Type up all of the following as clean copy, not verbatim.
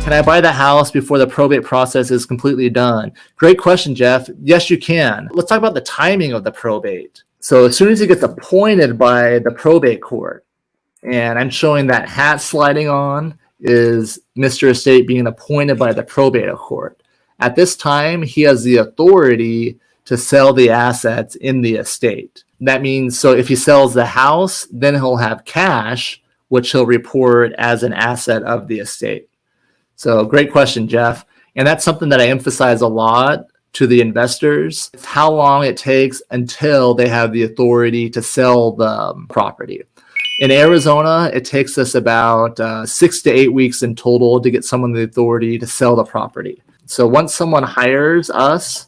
Can I buy the house before the probate process is completely done? Great question, Jeff. Yes, you can. Let's talk about the timing of the probate. So as soon as he gets appointed by the probate court, and I'm showing that hat sliding on is Mr. Estate being appointed by the probate court. At this time, he has the authority to sell the assets in the estate. That means, so if he sells the house, then he'll have cash, which he'll report as an asset of the estate. So great question, Jeff. And that's something that I emphasize a lot to the investors, how long it takes until they have the authority to sell the property. In Arizona, it takes us about 6 to 8 weeks in total to get someone the authority to sell the property. So once someone hires us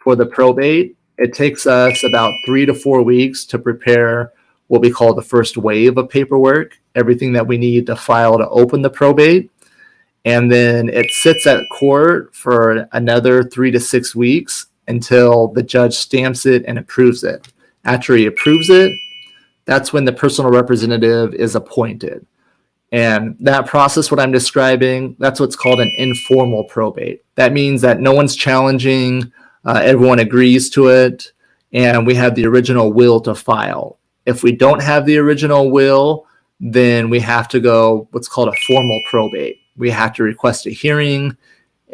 for the probate, it takes us about 3 to 4 weeks to prepare what we call the first wave of paperwork, everything that we need to file to open the probate. And then it sits at court for another 3 to 6 weeks until the judge stamps it and approves it. After he approves it, that's when the personal representative is appointed. And that process, what I'm describing, that's what's called an informal probate. That means that no one's challenging, everyone agrees to it, and we have the original will to file. If we don't have the original will, then we have to go what's called a formal probate. We have to request a hearing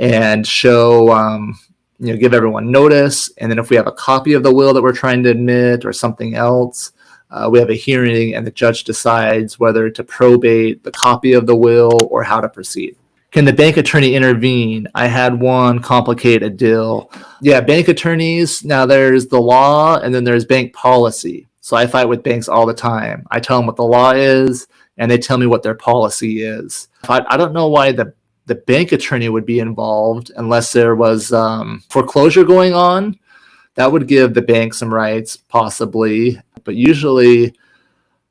and show, give everyone notice. And then if we have a copy of the will that we're trying to admit or something else, we have a hearing and the judge decides whether to probate the copy of the will or how to proceed. Can the bank attorney intervene? I had one complicate a deal. Yeah, bank attorneys, now there's the law and then there's bank policy. So I fight with banks all the time. I tell them what the law is and they tell me what their policy is. I don't know why the bank attorney would be involved unless there was foreclosure going on. That would give the bank some rights, possibly. But usually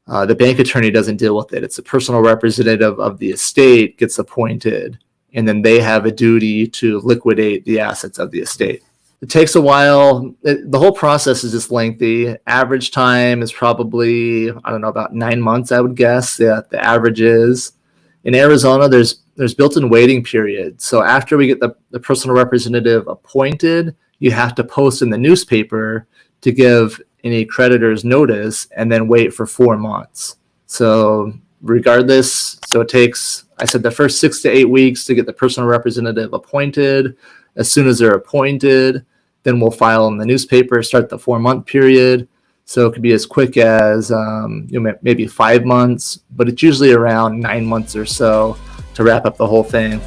the bank attorney doesn't deal with it. It's a personal representative of the estate gets appointed, and then they have a duty to liquidate the assets of the estate. It takes a while. The whole process is just lengthy. Average time is probably, about 9 months, I would guess. The average is. In Arizona, there's built-in waiting period. So after we get the personal representative appointed, you have to post in the newspaper to give any creditors notice and then wait for 4 months. So regardless, so it takes, I said, the first 6 to 8 weeks to get the personal representative appointed. As soon as they're appointed, then we'll file in the newspaper, start the 4-month period. So it could be as quick as maybe 5 months, but it's usually around 9 months or so to wrap up the whole thing.